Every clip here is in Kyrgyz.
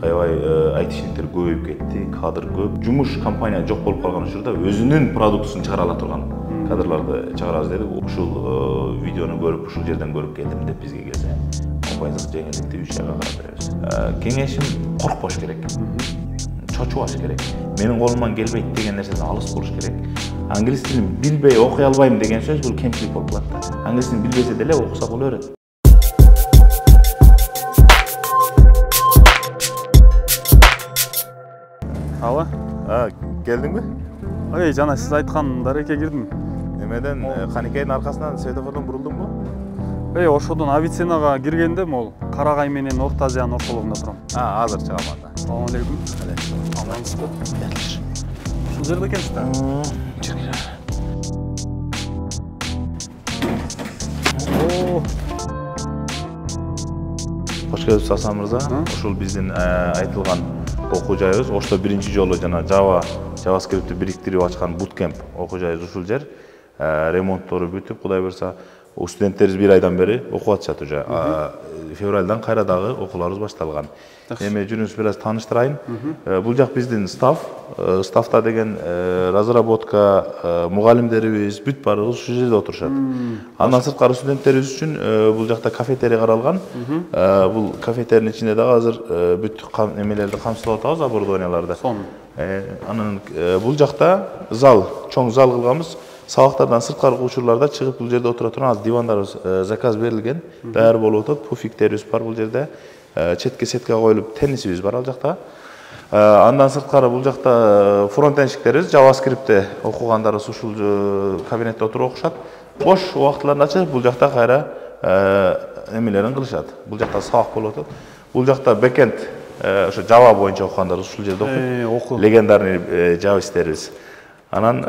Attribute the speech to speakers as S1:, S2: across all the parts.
S1: аябай айтишниктер көбөйүп кетти, кадр көп. Жумуш компания жок болуп калган учурда өзүнүн продуктусун чыгара ала турган кадрларды чыгарабыз дедик. Ушул видеону көрүп, ушул жерден көрүп келдим деп бизге келсе, компаниябыз жеңилдикти 3 айга карап беребиз. Кеңешим коркпош керек. Чочубаш керек. Менин колумдан келбейт деген нерседен алыс болуш керек. Англис тилин билбей окуй албайм деген сөз бул кемчилик болуп калат да. Англис тилин билбесе деле окуса боло берет.
S2: Ала?
S1: Келдиңби?
S2: Жана сиз айткан дарекке кирдим.
S1: Немеден Каникейдин аркасынан светофордон бурулдуңбу?
S2: Ошодон Авиценнага киргенде мол Карагай менен Орто Азиянын ортолугунда турам.
S1: Азыр чыгам анда.
S2: Салам алейкум. Амансызбы? Ушул жерде экенсиз да?
S1: Кош келипсиз Асан мырза. Ушул биздин айтылган окуу жайыбыз. Ошто биринчи жолу жана JavaScript'ти бириктирип ачкан bootcamp окуу жайыбыз ушул жер. Ремонттору бүтүп, Кудай буйрса, студенттерибиз 1 айдан бери окуп атышат уже. Февралдан кайра дагы окууларыбыз башталган. Эми жүрүңүз бир аз тааныштырайын. Бул жак биздин стафта деген разработка мугалимдерибиз бүт баарыбыз ушул жерде отурушат. Андан сырткары студенттерибиз үчүн бул жакта кафетерия каралган. Бул кафетериянын ичинде дагы азыр бүт эмелерди камсыздап атабыз, оборудованияларды. Анан бул жакта зал, чоң зал кылганбыз. Сабактардан сырткары учурларда чыгып бул жерде отура турган дивандарыбыз заказ берилген, даяр болуп атат. Пуфиктерибиз бар бул жерде. Четке сетке коюлуп, теннисибиз бар ал жакта. Андан сырткары бул жакта фронтеншиктерибиз JavaScript'те окугандарыбыз ушул кабинетте отуруп окушат. Бош убактыларында чыгып бул жакта кайра эмелерин кылышат. Бул жакта сабак болуп атат. Бул жакта бэкенд ошо Java боюнча окугандарыбыз ушул жерде окуйт. Легендарный javistтерибиз. Анан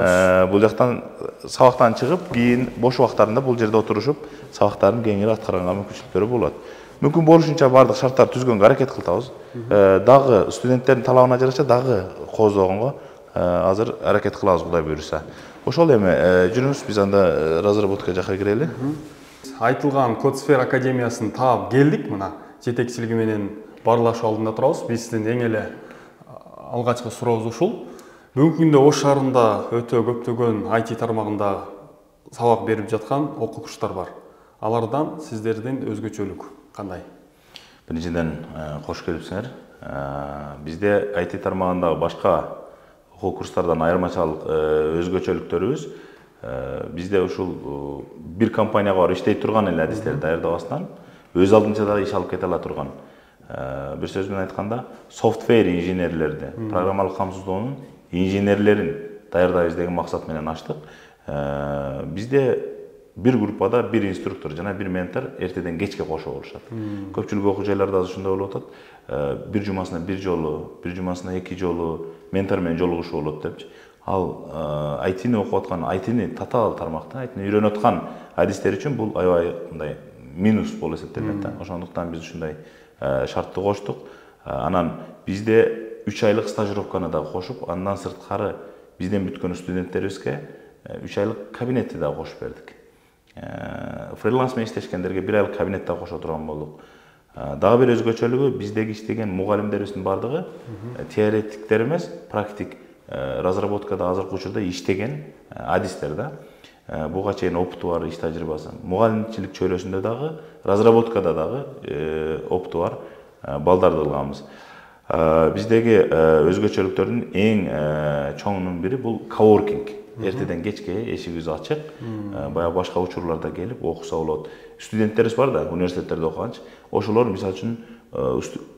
S1: бул жактан сабактан чыгып, кийин бош убактарында бул жерде отурушуп, сабактарын кеңири аткарганга мүмкүнчүлүктөрү болот. Мүмкүн болушунча бардык шарттар түзгөнгө аракет кылабыз. Дагы студенттердин талабына жараша дагы кооздогонго азыр аракет кылабыз, Кудай буйрса. Ошол эми жүрүңүз, биз анда разработка жака кирели.
S2: Айтылган CodeSphere академиясын таап келдик, мына жетекчилиги менен баарлашуу алдында турабыз. Биздин эң эле алгачкы сурообуз ушул. Бүгүнкү күндө Ош шаарында өтө көптөгөн IT тармагында сабак берип жаткан окуучудар бар. Алардан сиздердин өзгөчөлүк кандай?
S1: Биринчиден кош келипсиңер. Бизде IT тармагындагы башка окуу курстардан айырмачылык өзгөчөлүктөрүбүз. Бизде ушул бир компанияга барып иштей турган эле адистерди даярдабастан өз алдынча да иш алып кете ала турган. Бир сөз менен айтканда, софтвер инженерлерди, программалык камсыздоонун инженерлерин даярдайбыз деген максат менен ачтык. Бизде бир группада бир инструктор жана бир ментор эртеден кечке кошо болушат. Көпчүлүк окуу жайларда ошондой болуп атат. Бир жумасына бир жолу, бир жумасына 2 жолу ментор менен жолугушуу болот депчи. Ал IT-ни окуп аткан, IT-ни татаал тармакта, IT-ни үйрөнүп аткан адистер үчүн бул аябай мындай минус болуп эсептелет да. Ошондуктан биз ушундай шартты коштук. Анан бизде 3 айлык стажировканы да кошуп, андан сырткары бизден бүткөн студенттерибизге 3 айлык кабинетти да кошуп бердик. Фриланс менен иштешкендерге 1 айлык кабинет да кошо турган болдук. Дагы бир өзгөчөлүгү, биздеги иштеген мугалимдерибиздин бардыгы теоретиктер эмес, практик разработкада азыркы учурда иштеген адистер да. Буга чейин опыту бар, иш тажрыйбасы. Мугалимчилик чөйрөсүндө дагы, разработкада дагы опыту бар балдарды кылганбыз. Биздеги өзгөчөлүктөрдүн эң чоңунун бири бул коворкинг. Эртеден кечке эшигибиз ачык. Баягы башка учурларда келип окуса болот. Студенттерибиз бар да, университеттерде окуганчы. Ошолор мисалы үчүн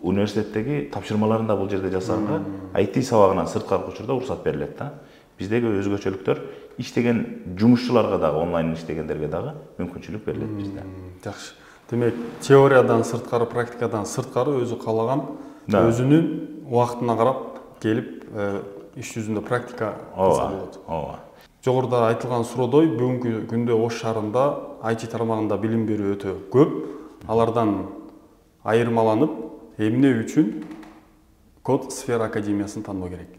S1: университеттеги тапшырмаларын да бул жерде жасаганга IT сабагынан сырткары учурда уруксат берилет да. Биздеги өзгөчөлүктөр иштеген жумушчуларга дагы, онлайн иштегендерге дагы мүмкүнчүлүк берилет бизде.
S2: Жакшы. Демек, теориядан сырткары, практикадан сырткары өзү каалаган, өзүнүн убактына карап келип иш жүзүндө практика кылса болот. Жогоруда айтылган суроодой, бүгүнкү күндө Ош шаарында IT тармагында билим берүү өтө көп. Алардан айырмаланып, эмне үчүн CodeSphere академиясын тандоо керек?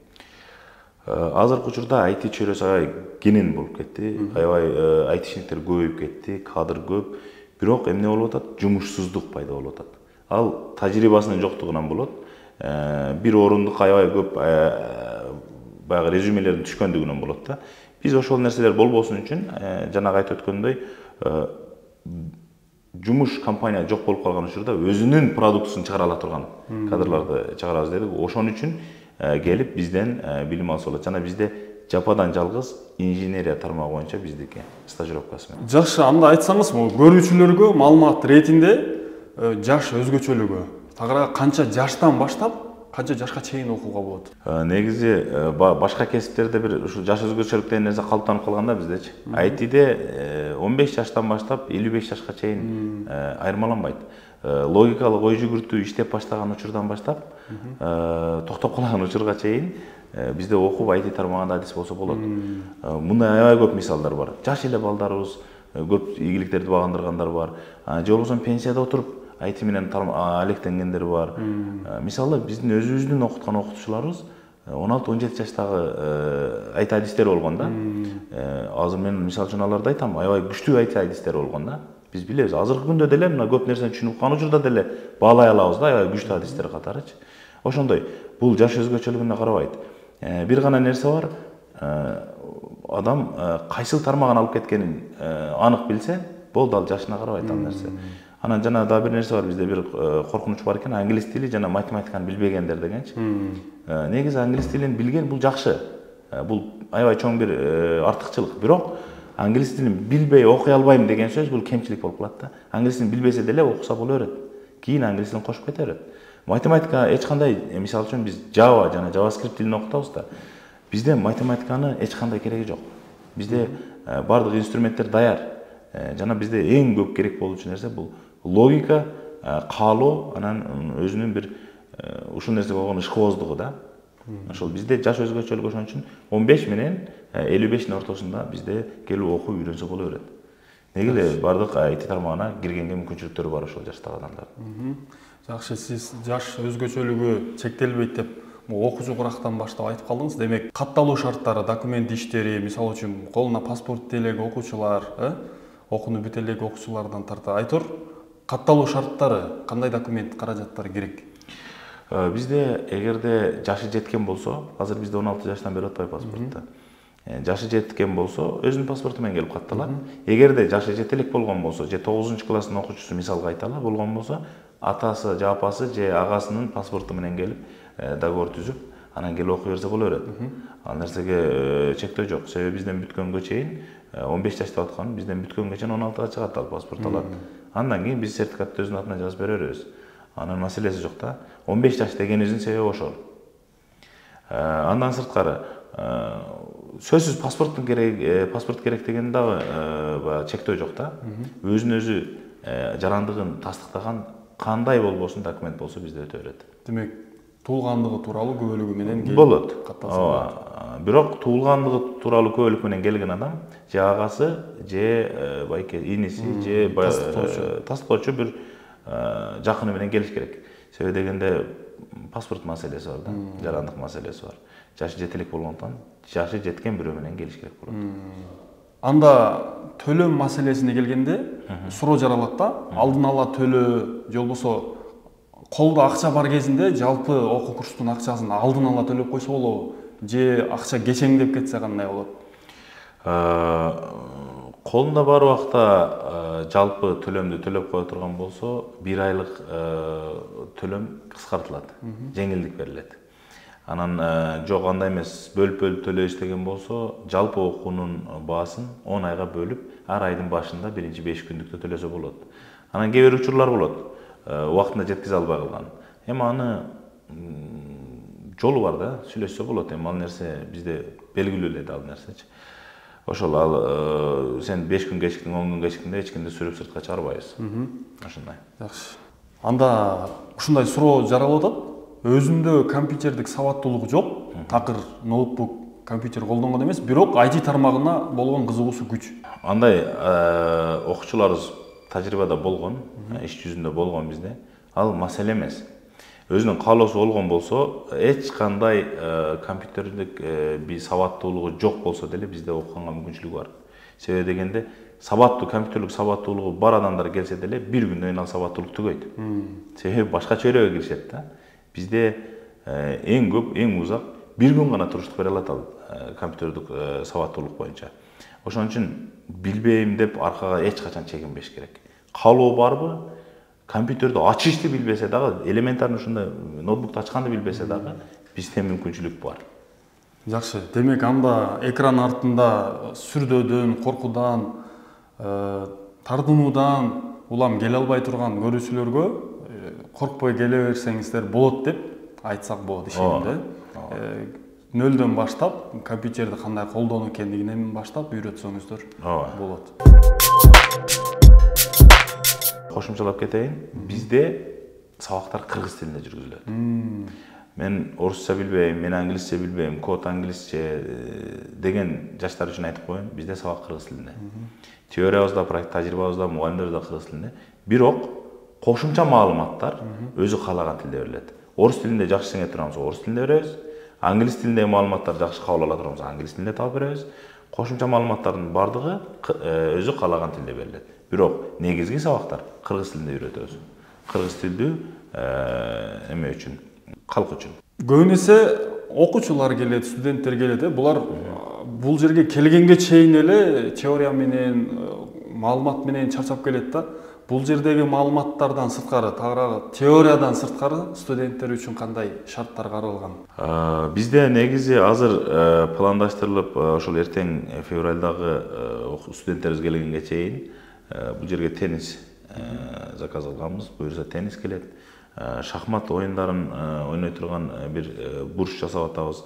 S1: Азыркы учурда IT чөйрөсү аябай кенен болуп кетти. Аябай айтишниктер көбөйүп кетти, кадр көп. Бирок эмне болуп атат? Жумушсуздук пайда болуп атат. Ал тажрыйбасынын жоктугунан болот. бир орундук аябай көп баягы резюмелердин түшкөндүгүнөн болот да. Биз ошол нерселер болбосун үчүн жанагы айтып өткөндөй жумуш компания жок болуп калган учурда өзүнүн продуктусун чыгара ала турган кадрларды чыгарабыз дедик. Ошон үчүн келип бизден билим алса болот. Жана бизде жападан жалгыз инженерия тармагы боюнча биздики стажировкасы менен.
S2: Жакшы, анда айтсаңыз, көрүүчүлөргө маалымат иретинде жаш өзгөчөлүгү тагыраак канча жаштан баштап канча жашка чейин окууга болот?
S1: Негизи башка кесиптерде бир ушу жаш өзгөчөлүк деген нерсе калыптанып калган да биздечи. ITде 15 жаштан баштап 55 жашка чейин айырмаланбайт. Логикалык ой жүгүртүү иштеп баштаган учурдан баштап токтоп калган учурга чейин бизде окуп IT тармагында адис болсо болот. Мындай аябай көп мисалдар бар. Жаш эле балдарыбыз көп ийгиликтерди багындыргандар бар. Же болбосо пенсияда отуруп IT менен алектенгендер бар. Мисалы биздин өзүбүздүн окуткан окутуучуларыбыз 16-17 жаштагы IT адистери болгон да. Азыр мен мисалы үчүн аларды айтам, аябай күчтүү IT адистери болгон да. Биз билебиз, азыркы күндө деле мына көп нерсени түшүнүп калган учурда деле баалай алабыз да, аябай күчтүү адистер катарычы. Ошондой, бул жаш өзгөчөлүгүнө карабайт. Бир гана нерсе бар, адам кайсыл тармагын алып кеткенин анык билсе, болду, ал жашына карабайт ал нерсе. Анан жана да бир нерсе бар, бизде бир коркунуч бар экен, англис тили жана математиканы билбегендер дегенчи. Негизи англис тилин билген бул жакшы. Бул аябай чоң бир артыкчылык. Бирок англис тилин билбей окуй албайм деген сөз бул кемчилик болуп калат да. Англис тилин билбесе деле окуса боло берет. Кийин англис тилин кошуп кете берет. Математика эч кандай, мисалы үчүн биз Java жана JavaScript тилин окутабыз да. Бизде математиканы эч кандай кереги жок. Бизде бардык инструменттер даяр. Жана бизде эң көп керек болуучу нерсе бул логика, каалоо, анан өзүнүн бир ушул нерсеге болгон ишкыбоздугу да. Ошол бизде жаш өзгөчөлүк ошон үчүн 15 менен 55-тин ортосунда бизде келип окуп үйрөнсө боло берет. Неге эле бардык IT тармагына киргенге мүмкүнчүлүктөрү бар ошол жаштагы адамдардын.
S2: Жакшы, сиз жаш өзгөчөлүгү чектелбейт деп окуучу курактан баштап айтып калдыңыз. Демек, катталуу шарттары, документ иштери, мисалы үчүн колуна паспорт элек окуучулар, окууну бүтө элек окуучулардан тарта айтор, катталуу шарттары, кандай документ каражаттар керек?
S1: Бизде эгерде жашы жеткен болсо, азыр бизде 16 жаштан бери атпайбы паспортто. Жашы жеткен болсо, өзүнүн паспорту менен келип катталат. Эгерде жашы жете элек болгон болсо, же 9-класстын окуучусу мисалга айталы болгон болсо, атасы же апасы же агасынын паспорту менен келип договор түзүп, анан келип окуй берсе боло берет. Ал нерсеге чектөө жок. Себеби бизден бүткөнгө чейин 15 жашта аткан, бизден бүткөнгө чейин 16га чыгат ал паспорт алат. Андан кийин биз сертификатты өзүнүн атына жазып бере беребиз. Анын маселеси жок да. 15 жаш дегенибиздин себеби ошол. Андан сырткары сөзсүз паспорт керек деген дагы чектөө жок да. Өзүн өзү жарандыгын тастыктаган кандай болбосун документ болсо бизде өтө берет.
S2: Демек, туулгандыгы тууралуу күбөлүгү менен
S1: болот. Бирок туулгандыгы тууралуу күбөлүк менен келген адам же агасы, же байке иниси, же тастыктоочу бир жакыны менен келиш керек. Себеби дегенде паспорт маселеси бар да, жарандык маселеси бар. Жашы жете элек болгондон жашы жеткен бирөө менен келиш керек болот.
S2: Анда төлөм маселесине келгенде суроо жаралат да, алдын ала төлөө, же болбосо колдо акча бар кезинде жалпы окуу курстун акчасын алдын ала төлөп койсо болобу, же акча кечеңдеп кетсе кандай болот?
S1: Колунда бар убакта жалпы төлөмдү төлөп кое турган болсо, 1 айлык төлөм кыскартылат, жеңилдик берилет. Анан жок андай эмес, бөлүп төлөйбүз деген болсо, жалпы окуунун баасын 10 айга бөлүп, ар айдын башында биринчи 5 күндүктө төлөсө болот. Анан кээ бир учурлар болот, убактында жеткизе албай калган. Эми аны жолу бар да, сүйлөшсө болот. Эми ал нерсе бизде белгилүү эле ал нерсечи. Ошол ал сен 5 күн кечиктиң, 10 күн кечиктиңде эч кимди сүрүп сыртка чыгарбайбыз. Ошондой.
S2: Жакшы. Анда ушундай суроо жаралып атат. Өзүндө компьютердик сабаттуулугу жок, такыр ноутбук, компьютер колдонгон эмес, бирок IT тармагына болгон кызыгуусу күч.
S1: Андай окуучуларыбыз тажрыйбада болгон, иш жүзүндө болгон бизде. Ал маселе эмес. Өзүнүн каалоосу болгон болсо, эч кандай компьютердик бир сабаттуулугу жок болсо деле бизде окуганга мүмкүнчүлүгү бар. Себеби дегенде компьютерлик сабаттуулугу бар адамдар келсе деле 1 күндөн ал сабаттуулук түгөйт. Себеби башка чөйрөгө киришет да. Бизде эң көп, эң узак 1 күн гана туруштук бере алат ал компьютердик сабаттуулук боюнча. Ошон үчүн билбейм деп аркага эч качан чегинбеш керек. Каалоо барбы? Компьютерди ачышты билбесе дагы, элементарный ушундай ноутбукту ачканды билбесе дагы, бизде мүмкүнчүлүк бар.
S2: Жакшы. Демек анда экран артында сүрдөөдөн, коркуудан, тартынуудан улам келе албай турган көрүүчүлөргө коркпой келе берсеңиздер болот деп айтсак болот ишенимде. Нөлдөн баштап компьютерди кандай колдонуу экендигинен баштап үйрөтсөңүздөр болот.
S1: Кошумчалап кетейин. Бизде сабактар кыргыз тилинде жүргүзүлөт. Мен орусча билбейм, мен англисче билбейм, код англисче деген жаштар үчүн айтып коеюн, бизде сабак кыргыз тилинде. Теориябызда, тажрыйбабызда, мугалимдер да кыргыз тилинде. Бирок кошумча маалыматтар өзү каалаган тилде берилет. Орус тилинде жакшы сеңе турабыз, орус тилинде беребиз. Англис тилиндеги маалыматтар жакшы кабыл ала турабыз, англис тилинде табып беребиз. Кошумча маалыматтардын бардыгы өзү каалаган тилде берилет. Бирок негизги сабактар кыргыз тилинде үйрөтөбүз. Кыргыз тилдүү эме үчүн, калк үчүн.
S2: Көбүн эсе окуучулар келет, студенттер келет, булар бул жерге келгенге чейин эле теория менен, маалымат менен чарчап келет да. Бул жердеги маалыматтардан сырткары, тагыраагы теориядан сырткары студенттер үчүн кандай шарттар каралган?
S1: Бизде негизи азыр пландаштырылып, ошол эртең февралдагы студенттерибиз келгенге чейин бул жерге теннис заказ алганбыз. Буюрса теннис келет. Шахмат оюндарын ойной турган бир бурч жасап атабыз.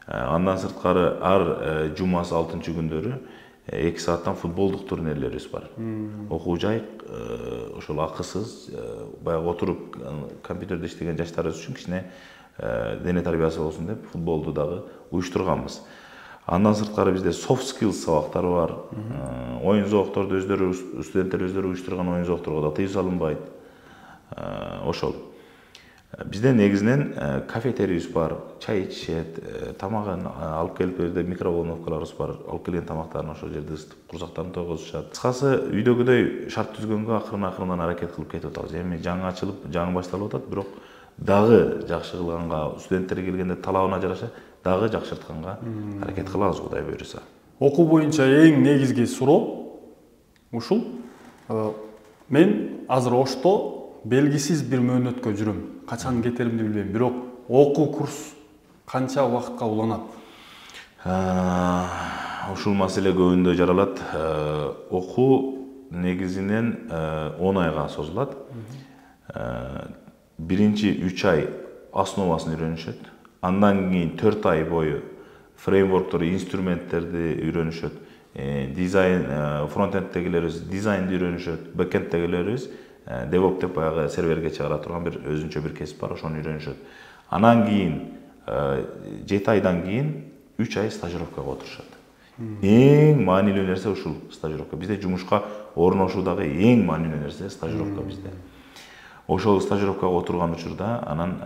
S1: Андан сырткары ар жумасы 6-күндөрү 2 сааттан футболдук турнирлерибиз бар. Окуу жай, ошол акысыз, баягы отуруп компьютерде иштеген жаштарыбыз үчүн кичине дене тарбиясы болсун деп футболду дагы уюштурганбыз. Андан сырткары бизде soft skills сабактары бар. Оюн зоокторду студенттер өздөрү уюштурган оюн зоокторго да тыюу салынбайт. Ошол. Бизде негизинен кафетериябыз бар, чай ичишет, тамагын алып келип өзүдө микроволновкаларыбыз бар, алып келген тамактарын ошол жерде ысытып, курсактарын тойгозушат. Кыскасы, үйдөгүдөй шарт түзгөнгө акырын аракет кылып кетип атабыз. Эми жаңы ачылып, жаңы башталып атат, бирок дагы жакшы кылганга, студенттер келгенде талабына жараша дагы жакшыртканга аракет кылабыз, Кудай буйруса.
S2: Окуу боюнча эң негизги суроо ушул. Мен азыр Ошто белгисиз бир мөөнөткө жүрөм. Качан кетеримди билбейм, бирок окуу курс канча убакытка уланат?
S1: Ушул маселе көбүндө жаралат. Окуу негизинен 10 айга созулат. Биринчи 3 ай основасын үйрөнүшөт. Андан кийин 4 ай бою фреймворкторду, инструменттерди үйрөнүшөт. Дизайн, фронтендтегилерибиз дизайнды үйрөнүшөт, бэкэндтегилерибиз DevOps деп баягы серверге чыгара турган бир өзүнчө бир кесип бар, ошону үйрөнүшөт. Анан кийин 7 айдан кийин 3 ай стажировкага отурушат. Эң маанилүү нерсе ушул стажировка. Бизде жумушка орношуудагы эң маанилүү нерсе стажировка бизде. Ошол стажировкага отурган учурда анан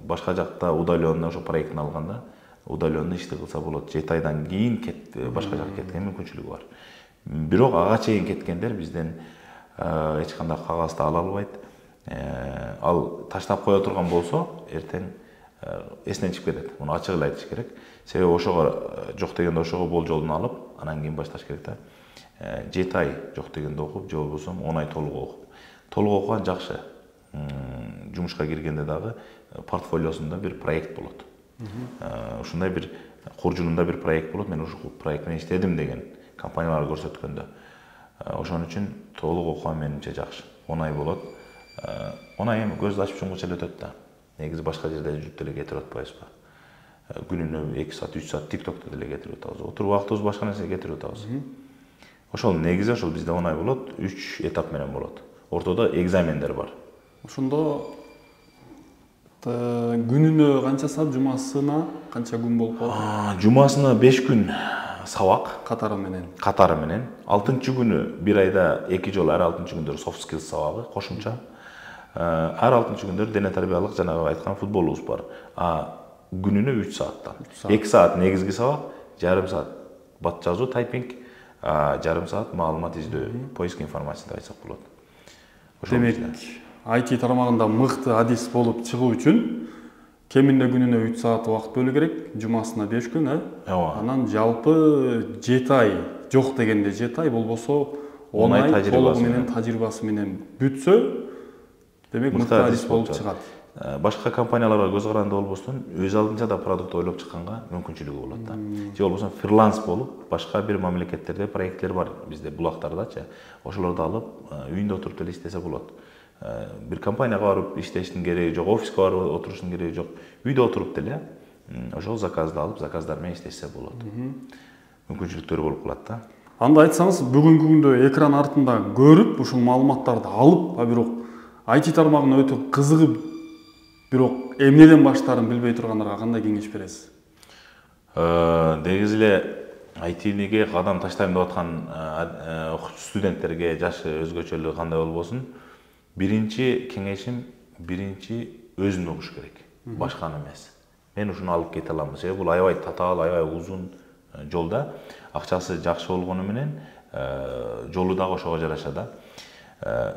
S1: башка жакта удаленно ошо проектин алганда удаленно ишти кылса болот. 7 айдан кийин башка жакка кеткен мүмкүнчүлүгү бар. Бирок ага чейин кеткендер бизден эч кандай кагазды ала албайт. Ал таштап кое турган болсо, эртең эсинен чыгып кетет. Муну ачык эле айтыш керек. Себеби ошого жок дегенде ошого болжолун алып, анан кийин башташ керек да. 7 ай жок дегенде окуп, же болбосо 10 ай толук окуп. Толук окуган жакшы. Жумушка киргенде дагы портфолиосунда бир проект болот. Ушундай бир куржунунда бир проект болот. Мен ушул проект менен иштедим деген компаниялар көрсөткөндө. Ошон үчүн толук окуган менимче жакшы. 10 ай болот. 10 ай эми көздү ачып жумгуча эле өтөт да. Негизи башка жерде жүрүп деле кетирип атпайбызбы? Күнүнө 2 саат, 3 саат TikTok'та деле кетирип атабыз. Отуруп убактыбызды башка нерсеге кетирип атабыз. Ошол негизи ошол бизде 10 ай болот, 3 этап менен болот. Ортодо экзамендер бар.
S2: Ошондо күнүнө канча саат, жумасына канча күн болуп калат?
S1: Жумасына 5 күн сабак
S2: катары менен.
S1: 6-күнү бир айда 2 жолу, ар 6-күндөр soft skills сабагы кошумча. Ар 6-күндөр дене тарбиялык жанагы айткан футболубуз бар. Күнүнө 3 сааттан. 2 саат негизги сабак, жарым саат бат жазуу, тайпинг, жарым саат маалымат издөө, поиск информация деп айтсак болот.
S2: Демек, IT тармагында мыкты адис болуп чыгуу үчүн кеминде күнүнө 3 саат убакыт бөлүү керек, жумасына 5 күн, Анан жалпы 7 ай, жок дегенде 7 ай, болбосо 10 ай толугу менен тажрыйбасы менен бүтсө, демек мыкты адис болуп чыгат.
S1: Башка компанияларга көз каранды болбостон, өз алдынча да продукт ойлоп чыкканга мүмкүнчүлүгү болот да. Же болбосо фриланс болуп, башка бир мамлекеттерде проекттер бар бизде, булактардачы. Ошолорду алып, үйүндө отуруп эле иштесе болот. Бир компанияга барып иштештин кереги жок, офиске барып отуруштун кереги жок. Үйдө отуруп деле ошол заказды алып, заказдар менен иштесе болот. Мүмкүнчүлүктөр болуп калат да.
S2: Анда айтсаңыз, бүгүнкү күндө экран артында көрүп, ушул маалыматтарды алып, бирок IT тармагына өтө кызыгып, бирок эмнеден баштаарын билбей тургандарга кандай кеңеш бересиз?
S1: Негизи эле IT-ге кадам таштайм деп аткан студенттерге, жаш өзгөчөлүгү кандай болбосун, биринчи кеңешим, өзүн угуш керек, башканы эмес. Мен ушуну алып кете алам. Себеби бул аябай татаал, аябай узун жол да. Акчасы жакшы болгону менен жолу дагы ошого жараша да.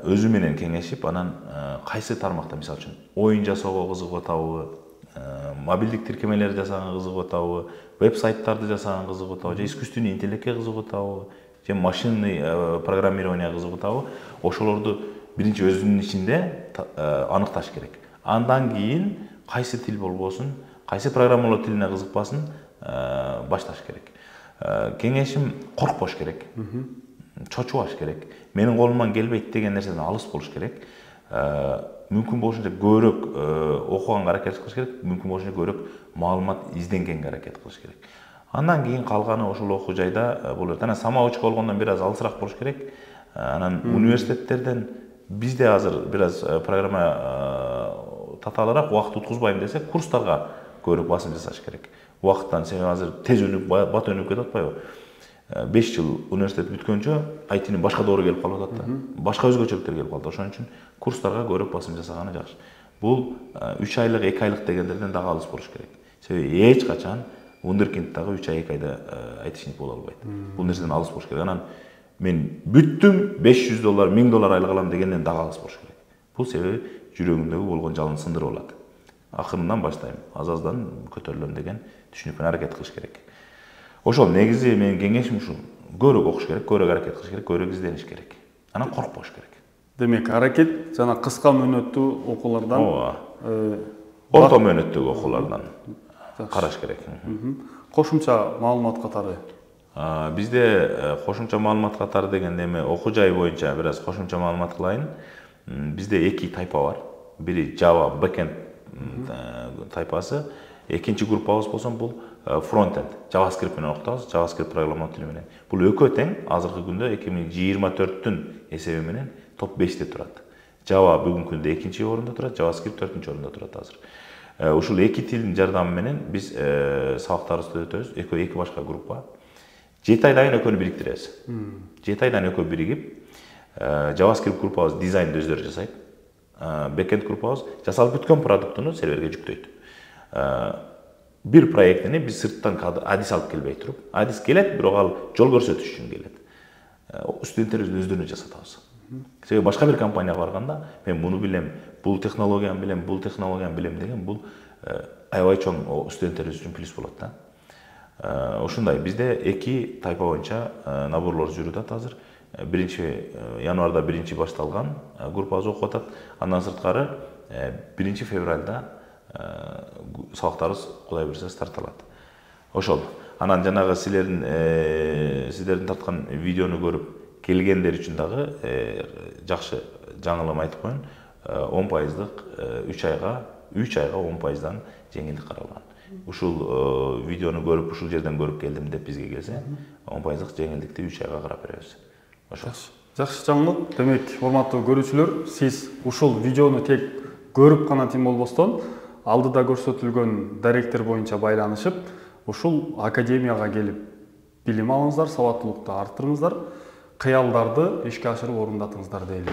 S1: Өзү менен кеңешип, анан кайсы тармакта, мисалы үчүн, оюн жасоого кызыгып атабы, мобилдик тиркемелер жасаганга кызыгып атабы, веб-сайттарды жасаганга кызыгып атабы, же искусственный интеллектке кызыгып атабы, же машинный программированияга кызыгып атабы, ошолорду биринчи өзүнүн ичинде аныкташ керек. Андан кийин кайсы тил болбосун, кайсы программалоо тилине кызыкпасын, башташ керек. Кеңешим, коркпош керек. Чочубаш керек. Менин колумдан келбейт деген нерседен алыс болуш керек. Мүмкүн болушунча көбүрөөк окуганга аракет кылыш керек, мүмкүн болушунча көбүрөөк маалымат изденгенге аракет кылыш керек. Андан кийин калганы ошол окуу жайда болот. Анан самоучка болгондон бир аз алысыраак болуш керек. Анан университеттерден бизде азыр бир аз программа татаалыраак, убакыт уткузбайм десе, курстарга көбүрөөк басым жасаш керек. Убакыттан себеби азыр тез өнүп, бат өнүп кетип атпайбы? 5 жыл университет бүткөнчө IT-нин башка доору келип калып атат да. Башка өзгөчөлүктөр келип калды. Ошон үчүн курстарга көбүрөөк басым жасаганы жакшы. Бул 3 айлык, 2 айлык дегендерден дагы алыс болуш керек. Себеби эч качан вундеркинд дагы 3 ай, 2 айда айтишник боло албайт. Бул нерседен алыс болуш керек. Анан мен бүттүм, $500, $1000 айлык алам дегенден дагы алыс болуш керек. Бул себеби жүрөгүмдөгү болгон жалын сындырып алат. Акырындан баштайм, аз-аздан көтөрүлөм деген түшүнүккө аракет кылыш керек. Ошол негизи менин кеңешим ушул. Көбүрөөк окуш керек, көбүрөөк аракет кылыш керек, көбүрөөк издениш керек. Анан коркпош керек.
S2: Демек, аракет жана кыска мөөнөттүү окуулардан,
S1: орто мөөнөттүү окуулардан караш керек.
S2: Кошумча маалымат катары.
S1: Бизде кошумча маалымат катары дегенде эми окуу жай боюнча бир аз кошумча маалымат кылайын. Бизде 2 тайпа бар. Бири Java backend тайпасы, экинчи группабыз болсо бул фронтенд, JavaScript менен окутабыз, JavaScript программалоо тили менен. Бул экөө тең, азыркы күндө 2024-түн эсеби менен топ 5те турат. Java бүгүнкү күндө 2-чи орунда турат, JavaScript 4-үнчү орунда турат азыр. Ушул эки тилдин жардамы менен биз сабактарыбызды өтөбүз, эки башка группа. 7 айдан экөөнү бириктиребиз. 7 айдан экөө биригип, JavaScript группабыз дизайнды өздөрү жасайт. Backend группабыз жасалып бүткөн продуктуну серверге жүктөйт. Бир проектини биз сырттан адис алып келбей туруп, адис келет, бирок ал жол көрсөтүш үчүн келет. Студенттерибиз өздөрүнө жасатабыз. Себеби башка бир компанияга барганда, мен муну билем, бул технологияны билем, бул технологияны билем деген бул аябай чоң студенттерибиз үчүн плюс болот да. Ошондой бизде 2 тайпа боюнча наборлор жүрүп атат азыр. 1-январда биринчи башталган группабыз окуп атат. Андан сырткары 1-февралда сабактарыбыз Кудай буйрса стартталат. Ошол. Анан жанагы силердин тарткан видеону көрүп келгендер үчүн дагы жакшы жаңылык айтып коеюн. 10% 3 айга 10%дан жеңилдик каралган. Ушул видеону көрүп, ушул жерден көрүп келдим деп бизге келсе, 10% жеңилдикти 3 айга карап беребиз.
S2: Жакшы жаңылык. Демек, урматтуу көрүүчүлөр, сиз ушул видеону тек көрүп гана тим болбостон, алдыда көрсөтүлгөн даректер боюнча байланышып, ушул академияга келип билим алыңыздар, сабаттуулукту арттырыңыздар, кыялдарды ишке ашырып орундатыңыздар дейли.